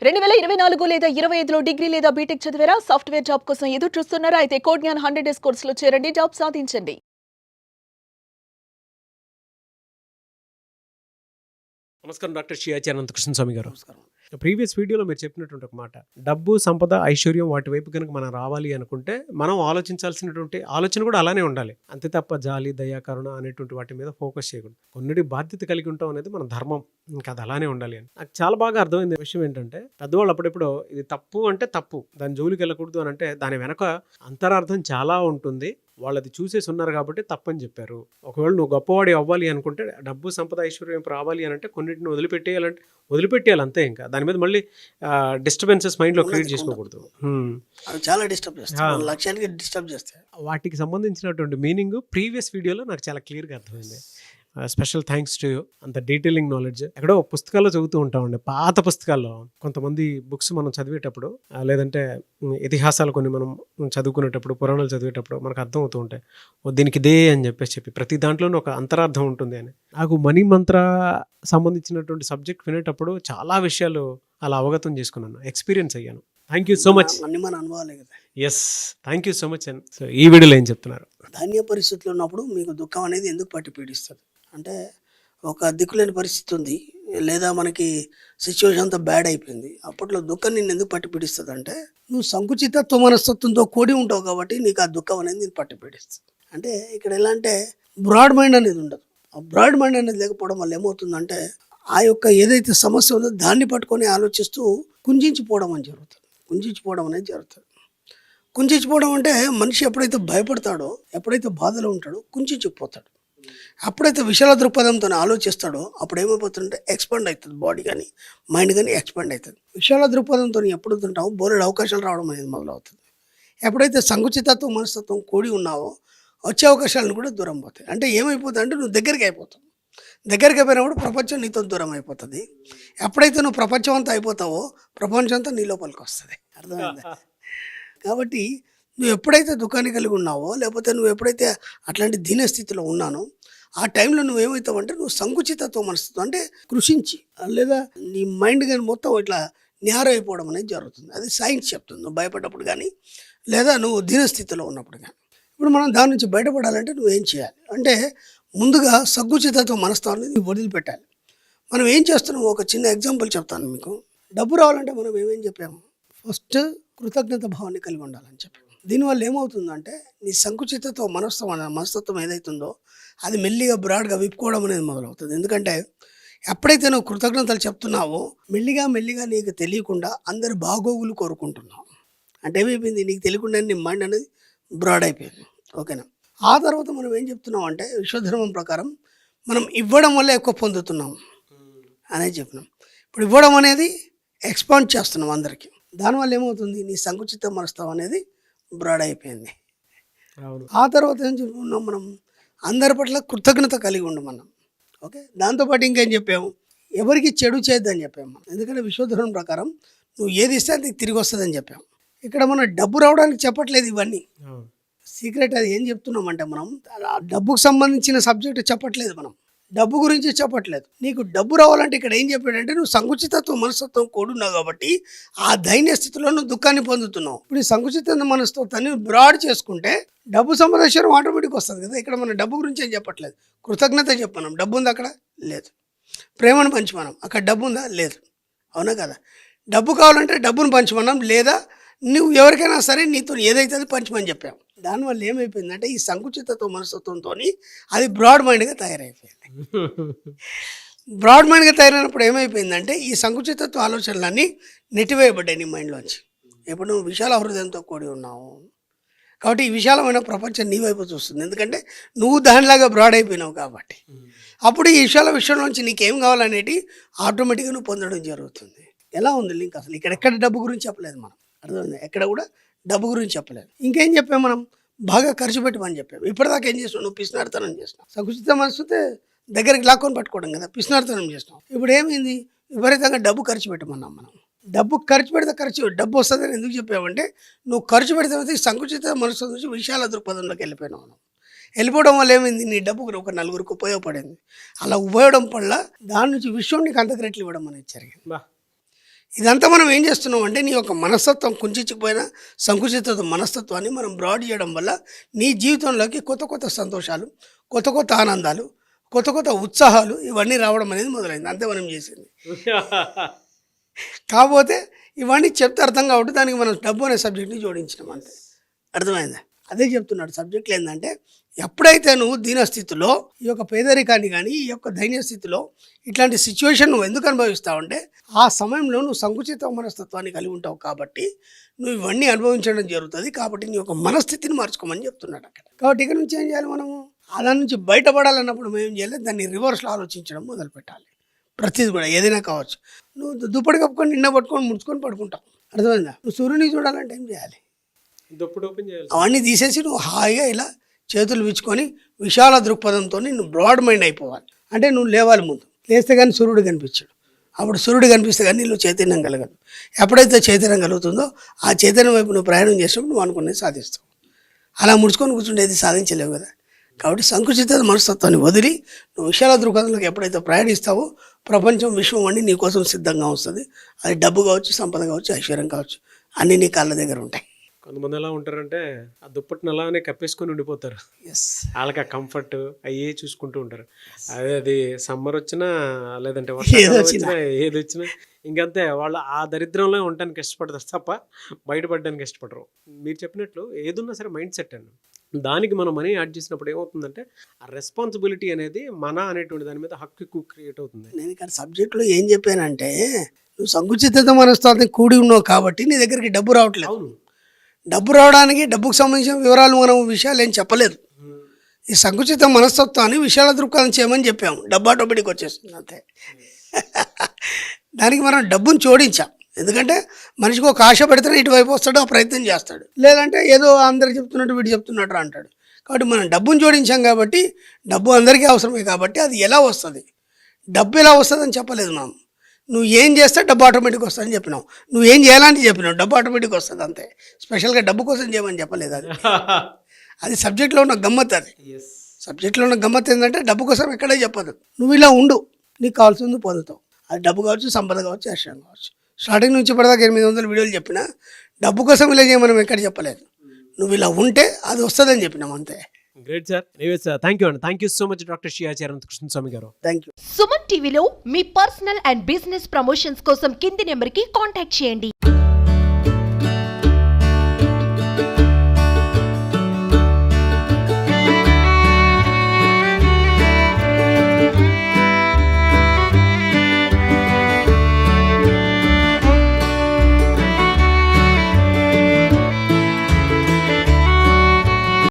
2024 లేదా 25లో డిగ్రీ లేదా బీటెక్ చదివారా? సాఫ్ట్‌వేర్ జాబ్ కోసం ఎదురు చూస్తున్నారా? అయితే కోడ్ జ్ఞాన్ 100 డేస్ కోర్సులో చేరండి. జాబ్ సాధించండి. నమస్కారం డాక్టర్ షియాచి అనంతకృష్ణ స్వామి గారు. నమస్కారం. ప్రీవియస్ వీడియోలో మీరు చెప్పినటువంటి ఒక మాట, డబ్బు, సంపద, ఐశ్వర్యం వాటి వైపు కనుక మనం రావాలి అనుకుంటే మనం ఆలోచించాల్సినటువంటి ఆలోచన కూడా అలానే ఉండాలి. అంతే తప్ప జాలి, దయ, కరుణ అనేటువంటి వాటి మీద ఫోకస్ చేయకూడదు. కొన్నిటి బాధ్యత కలిగి ఉంటాం అనేది మన ధర్మం. ఇంకా అది అలానే ఉండాలి అని నాకు చాలా బాగా అర్థమైంది. విషయం ఏంటంటే పెద్దవాళ్ళు అప్పుడెప్పుడు ఇది తప్పు అంటే తప్పు, దాని జోలికి వెళ్ళకూడదు అని అంటే దాని వెనక అంతరార్థం చాలా ఉంటుంది. వాళ్ళది చూసేసి ఉన్నారు కాబట్టి తప్పని చెప్పారు. ఒకవేళ నువ్వు గొప్పవాడి అవ్వాలి అనుకుంటే డబ్బు, సంపద, ఐశ్వర్యం రావాలి అని అంటే కొన్నిటిని వదిలిపెట్టేయాలి అంతే. ఇంకా దాని మీద మళ్ళీ డిస్టర్బెన్సెస్ మైండ్లో క్రియేట్ చేసుకోకూడదు. అవి చాలా డిస్టర్బ్ చేస్తాయి, లక్ష్యానికి డిస్టర్బ్ చేస్తాయి. వాటికి సంబంధించినటువంటి మీనింగ్ ప్రీవియస్ వీడియోలో నాకు చాలా క్లియర్గా అర్థమైంది. Special thanks to you. అంత డీటెయిలింగ్ నాలెడ్జ్ ఎక్కడో పుస్తకాల్లో చదువుతూ ఉంటామండి. పాత పుస్తకాల్లో కొంతమంది బుక్స్ మనం చదివేటప్పుడు లేదంటే ఇతిహాసాలు కొన్ని మనం చదువుకునేటప్పుడు, పురాణాలు చదివేటప్పుడు మనకు అర్థం అవుతూ ఉంటాయి. దీనికి ఇదే అని చెప్పి ప్రతి దాంట్లోనూ ఒక అంతరార్థం ఉంటుంది అని. నాకు మనీ మంత్ర సంబంధించినటువంటి సబ్జెక్ట్ వినేటప్పుడు చాలా విషయాలు అలా అవగతం చేసుకున్నాను, ఎక్స్పీరియన్స్ అయ్యాను. Thank you so much. అన్ని మన అనుభవాలే కదా. Yes, thank you so much. And so ఈ వీడియోలో ఏం చెప్తున్నారు? ధాన్య పరిస్థితులు ఉన్నప్పుడు మీకు దుఃఖం అనేది ఎందుకు పట్టి పీడిస్తుంది అంటే, ఒక దిక్కులేని పరిస్థితి ఉంది, లేదా మనకి సిచ్యువేషన్ అంతా బ్యాడ్ అయిపోయింది. అప్పట్లో దుఃఖం నిన్ను ఎందుకు పట్టి పీడిస్తుంది అంటే, నువ్వు సంకుచితత్వ మనస్తత్వంతో కూడి ఉంటావు కాబట్టి నీకు ఆ దుఃఖం అనేది నేను పట్టి పీడిస్తుంది. అంటే ఇక్కడ ఎలా అంటే బ్రాడ్ మైండ్ అనేది ఉండదు. ఆ బ్రాడ్ మైండ్ అనేది లేకపోవడం వల్ల ఏమవుతుందంటే, ఆ యొక్క ఏదైతే సమస్య ఉందో దాన్ని పట్టుకొని ఆలోచిస్తూ కుంజించిపోవడం అని జరుగుతుంది. కుంజించిపోవడం అనేది జరుగుతుంది. కుంజించిపోవడం అంటే మనిషి ఎప్పుడైతే భయపడతాడో, ఎప్పుడైతే బాధలో ఉంటాడో కుంజించిపోతాడు. ఎప్పుడైతే విశాల దృక్పథంతో ఆలోచిస్తాడో అప్పుడు ఏమైపోతుందంటే ఎక్స్పాండ్ అవుతుంది, బాడీ కానీ మైండ్ కానీ ఎక్స్పాండ్ అవుతుంది. విశాల దృక్పథంతో ఎప్పుడు తింటావు బోలెడు అవకాశాలు రావడం అనేది మొదలవుతుంది. ఎప్పుడైతే సంకుచితత్వం మనస్తత్వం కూడి ఉన్నావో వచ్చే అవకాశాలను కూడా దూరం పోతాయి. అంటే ఏమైపోతుంది అంటే నువ్వు దగ్గరికి అయిపోతావు. దగ్గరికి అయిపోయినప్పుడు ప్రపంచం నీతో దూరం అయిపోతుంది. ఎప్పుడైతే నువ్వు ప్రపంచం అంతా అయిపోతావో ప్రపంచం అంతా నీ లోపలికి వస్తుంది. అర్థమైందా? కాబట్టి నువ్వు ఎప్పుడైతే దుఃఖాన్ని కలిగి ఉన్నావో, లేకపోతే నువ్వు ఎప్పుడైతే అట్లాంటి దీనస్థితిలో ఉన్నానో ఆ టైంలో నువ్వేమవుతావు అంటే నువ్వు సంకుచితత్వం మనస్తత్వం అంటే కృషించి, లేదా నీ మైండ్ కానీ మొత్తం ఇట్లా నేరం అయిపోవడం అనేది జరుగుతుంది. అది సైన్స్ చెప్తుంది. నువ్వు భయపడ్డప్పుడు కానీ లేదా నువ్వు దీనస్థితిలో ఉన్నప్పుడు కానీ. ఇప్పుడు మనం దాని నుంచి బయటపడాలంటే నువ్వేం చేయాలి అంటే, ముందుగా సంకుచితత్వ మనస్తత్వాన్ని వదిలిపెట్టాలి. మనం ఏం చేస్తున్నాము, ఒక చిన్న ఎగ్జాంపుల్ చెప్తాను మీకు. డబ్బు రావాలంటే మనం ఏమేం చెప్పాము, ఫస్ట్ కృతజ్ఞత భావాన్ని కలిగి ఉండాలని చెప్పాము. దీనివల్ల ఏమవుతుందంటే నీ సంకుచితత్వ మనస్తత్వం ఏదైతుందో అది మెల్లిగా బ్రాడ్గా విప్పుకోవడం అనేది మొదలవుతుంది. ఎందుకంటే ఎప్పుడైతే నువ్వు కృతజ్ఞతలు చెప్తున్నావో మెల్లిగా నీకు తెలియకుండా అందరి బాగోగులు కోరుకుంటున్నావు. అంటే ఏమైపోయింది, నీకు తెలియకుండా నీ మైండ్ అనేది బ్రాడ్ అయిపోయింది. ఓకేనా? ఆ తర్వాత మనం ఏం చెప్తున్నాం అంటే, విశ్వధర్మం ప్రకారం మనం ఇవ్వడం వల్ల ఎక్కువ పొందుతున్నాం అనేది చెప్పినాం. ఇప్పుడు ఇవ్వడం అనేది ఎక్స్పాండ్ చేస్తున్నాం అందరికీ. దానివల్ల ఏమవుతుంది, నీ సంకుచిత మనస్తత్వం అనేది బ్రాడ్ అయిపోయింది. ఆ తర్వాత ఏం చెప్పుకున్నాం, మనం అందరి పట్ల కృతజ్ఞత కలిగి ఉండమన్నాం. ఓకే, దాంతోపాటు ఇంకేం చెప్పాము, ఎవరికి చెడు చేయొద్దని చెప్పాము. ఎందుకంటే విశ్వధర్మం ప్రకారం నువ్వు ఏది ఇస్తే అది తిరిగి వస్తుందని చెప్పాము. ఇక్కడ మనం డబ్బు రావడానికి చెప్పట్లేదు ఇవన్నీ, సీక్రెట్. అది ఏం చెప్తున్నామంటే మనం డబ్బుకు సంబంధించిన సబ్జెక్ట్ చెప్పట్లేదు, మనం డబ్బు గురించి చెప్పట్లేదు. నీకు డబ్బు రావాలంటే ఇక్కడ ఏం చెప్పాడంటే, నువ్వు సంకుచితత్వ మనస్తత్వం కూడున్నావు కాబట్టి ఆ దైన్య స్థితిలో నువ్వు దుఃఖాన్ని పొందుతున్నావు. ఇప్పుడు ఈ సంకుచిత మనస్తత్వాన్ని బ్రాడ్ చేసుకుంటే డబ్బు సంపాదించడం ఆటోమేటిక్ వస్తుంది కదా. ఇక్కడ మనం డబ్బు గురించి ఏం చెప్పట్లేదు, కృతజ్ఞత చెప్పన్నాం. డబ్బు ఉందా అక్కడ? లేదు. ప్రేమను పంచమన్నాం, అక్కడ డబ్బు ఉందా? లేదు. అవునా కదా? డబ్బు కావాలంటే డబ్బును పంచమన్నాం, లేదా నువ్వు ఎవరికైనా సరే నీతో ఏదైతే అది పంచమని చెప్పావు. దానివల్ల ఏమైపోయిందంటే ఈ సంకుచితత్వ మనస్తత్వంతో అది బ్రాడ్ మైండ్గా తయారైపోయింది. బ్రాడ్ మైండ్గా తయారైనప్పుడు ఏమైపోయిందంటే ఈ సంకుచితత్వ ఆలోచనలన్నీ నెట్టివేయబడ్డాయి నీ మైండ్లోంచి. ఇప్పుడు నువ్వు విశాల హృదయంతో కూడి ఉన్నావు కాబట్టి ఈ విశాలమైన ప్రపంచం నీ వైపు చూస్తుంది. ఎందుకంటే నువ్వు దానిలాగా బ్రాడ్ అయిపోయినావు కాబట్టి. అప్పుడు ఈ విశాల విషయంలోంచి నీకేం కావాలనేది ఆటోమేటిక్గా నువ్వు పొందడం జరుగుతుంది. ఎలా ఉంది లింక్? అసలు ఇక్కడెక్కడ డబ్బు గురించి చెప్పలేదు మనం, అర్థమైంది? ఎక్కడ కూడా డబ్బు గురించి చెప్పలేదు. ఇంకేం చెప్పాము, మనం బాగా ఖర్చు పెట్టమని చెప్పాము. ఇప్పటిదాకా ఏం చేసినావు, నువ్వు పిసినార్తనం చేసినావు. సంకుచిత మనసుతే దగ్గరికి లాక్కొని పట్టుకోవడం కదా, పిసినార్తనం చేసినావు. ఇప్పుడు ఏమైంది, విపరీతంగా డబ్బు ఖర్చు పెట్టమన్నాం మనం. డబ్బు ఖర్చు పెడితే డబ్బు వస్తుందని ఎందుకు చెప్పామంటే, నువ్వు ఖర్చు పెడితే సంకుచిత మనసు నుంచి విశాల దృక్పథంలోకి వెళ్ళిపోయినావు. వెళ్ళిపోవడం వల్ల ఏమైంది, నీ డబ్బు ఒక నలుగురికి ఉపయోగపడింది. అలా ఉపయోగపడడం వల్ల దాని నుంచి విశ్వం నీకు అంతకు రెట్లు ఇవ్వడం అనేది జరిగింది. ఇదంతా మనం ఏం చేస్తున్నాం అంటే నీ యొక్క మనస్తత్వం కుంచుకుపోయిన సంకుచిత మనస్తత్వాన్ని మనం బ్రాడ్ చేయడం వల్ల నీ జీవితంలోకి కొత్త కొత్త సంతోషాలు, కొత్త కొత్త ఆనందాలు, కొత్త కొత్త ఉత్సాహాలు ఇవన్నీ రావడం అనేది మొదలైంది. అంతే మనం చేసింది. కాకపోతే ఇవన్నీ చెప్తే అర్థం కాబట్టి దానికి మనం డబ్బు అనే సబ్జెక్ట్ని జోడించినాం అంతే. అర్థమైందా? అదే చెప్తున్నాడు సబ్జెక్టులు ఏంటంటే ఎప్పుడైతే నువ్వు దీనస్థితిలో ఈ యొక్క పేదరికాన్ని కానీ ఈ యొక్క దైన్య స్థితిలో ఇట్లాంటి సిచ్యువేషన్ నువ్వు ఎందుకు అనుభవిస్తావంటే ఆ సమయంలో నువ్వు సంకుచిత మనస్తత్వాన్ని కలిగి ఉంటావు కాబట్టి నువ్వు ఇవన్నీ అనుభవించడం జరుగుతుంది. కాబట్టి నీ యొక్క మనస్థితిని మార్చుకోమని చెప్తున్నాడు అక్కడ. కాబట్టి ఇక్కడ నుంచి ఏం చేయాలి మనము? అలా నుంచి బయటపడాలన్నప్పుడు మేము ఏం చేయాలి? దాన్ని రివర్స్లో ఆలోచించడం మొదలు పెట్టాలి. ప్రతిది కూడా ఏదైనా కావచ్చు. నువ్వు దుప్పటి కప్పుకొని నిన్న పట్టుకొని ముడుచుకొని పడుకుంటావు. అర్థమైందా? నువ్వు సూర్యుని చూడాలంటే ఏం చేయాలి? దుప్పటి ఓపెన్ చేయాలి. అవన్నీ తీసేసి నువ్వు హాయిగా ఇలా చేతులు విచ్చుకొని విశాల దృక్పథంతో నువ్వు బ్రాడ్ మైండ్ అయిపోవాలి. అంటే నువ్వు లేవాలి, ముందు లేస్తే కానీ సూర్యుడు కనిపించాడు. అప్పుడు సూర్యుడు కనిపిస్తే కానీ నీళ్ళు చైతన్యం కలగదు. ఎప్పుడైతే చైతన్యం కలుగుతుందో ఆ చైతన్యం వైపు నువ్వు ప్రయాణం చేసినప్పుడు నువ్వు అనుకునేది సాధిస్తావు. అలా ముడుచుకొని కూర్చుండేది సాధించలేవు కదా. కాబట్టి సంకుచిత మనస్తత్వాన్ని వదిలి నువ్వు విశాల దృక్పథంలోకి ఎప్పుడైతే ప్రయాణిస్తావో ప్రపంచం, విశ్వం అన్నీ నీ కోసం సిద్ధంగా వస్తుంది. అది డబ్బు కావచ్చు, సంపద కావచ్చు, ఐశ్వర్యం కావచ్చు, అన్నీ నీ కాళ్ళ దగ్గర ఉంటాయి. కొంతమంది ఎలా ఉంటారంటే ఆ దుప్పటిని అలానే కప్పేసుకొని ఉండిపోతారు. ఎస్, వాళ్ళకి ఆ కంఫర్ట్ అయ్యే చూసుకుంటూ ఉంటారు. అదే అది సమ్మర్ వచ్చినా లేదంటే ఏది వర్షాకాలం వచ్చినా. వచ్చినా ఏది వచ్చినా ఇంకంతే వాళ్ళు ఆ దరిద్రంలో ఉండడానికి ఇష్టపడతారు తప్ప బయటపడడానికి ఇష్టపడరు. మీరు చెప్పినట్లు ఏదున్నా సరే మైండ్ సెట్ అండి. దానికి మనం మనీ యాడ్ చేసినప్పుడు ఏమవుతుందంటే ఆ రెస్పాన్సిబిలిటీ అనేది మన అనేటువంటి దాని మీద హక్కు ఎక్కువ క్రియేట్ అవుతుంది. నేను ఇక్కడ సబ్జెక్ట్లో ఏం చెప్పానంటే నువ్వు సంకుచిత మనస్తత్వం కూడి ఉన్నావు కాబట్టి నీ దగ్గరికి డబ్బు రావట్లేదు. అవును. డబ్బు రావడానికి డబ్బుకు సంబంధించిన వివరాలు మనం విషయాలు ఏం చెప్పలేదు. ఈ సంకుచిత మనస్తత్వాన్ని విశాల దృక్పథం చేయమని చెప్పాము. డబ్బు ఆటోమేటిక్ వచ్చేస్తుంది అంతే. దానికి మనం డబ్బును జోడించాం. ఎందుకంటే మనిషికి ఒక ఆశ పెడితేనే ఇటువైపు వస్తాడు, ఆ ప్రయత్నం చేస్తాడు. లేదంటే ఏదో అందరు చెప్తున్నట్టు వీడు చెప్తున్నట్టు అంటాడు. కాబట్టి మనం డబ్బును జోడించాం కాబట్టి డబ్బు అందరికీ అవసరమే. కాబట్టి అది ఎలా వస్తుంది, డబ్బు ఎలా వస్తుందని చెప్పలేదు మనం. నువ్వు ఏం చేస్తే డబ్బు ఆటోమేటిక్ వస్తుందని చెప్పినావు. నువ్వు ఏం చేయాలని చెప్పినావు, డబ్బు ఆటోమేటిక్ వస్తుంది అంతే. స్పెషల్గా డబ్బు కోసం చేయమని చెప్పలేదు. అది సబ్జెక్ట్లో ఉన్న గమ్మత్. అది సబ్జెక్ట్లో ఉన్న గమ్మత్ ఏంటంటే డబ్బు కోసం ఎక్కడే చెప్పదు. నువ్వు ఇలా ఉండు, నీకు కావాల్సింది పొందుతావు. అది డబ్బు కావచ్చు, సంపద కావచ్చు, ఐశ్వర్యం కావచ్చు. స్టార్టింగ్ నుంచి ఇప్పటిదాకా 800 వీడియోలు చెప్పినా డబ్బు కోసం ఇలా చేయమని ఎక్కడ చెప్పలేదు. నువ్వు ఇలా ఉంటే అది వస్తుందని చెప్పినాం అంతే. Great sir. Anyways thank you అండి. Thank you so much doctor Shri Krishnaswamy గారు. Thank you. సుమన్ టీవీలో మీ పర్సనల్ అండ్ బిజినెస్ ప్రమోషన్స్ కోసం కింది నెంబర్కి కాంటాక్ట్ చేయండి.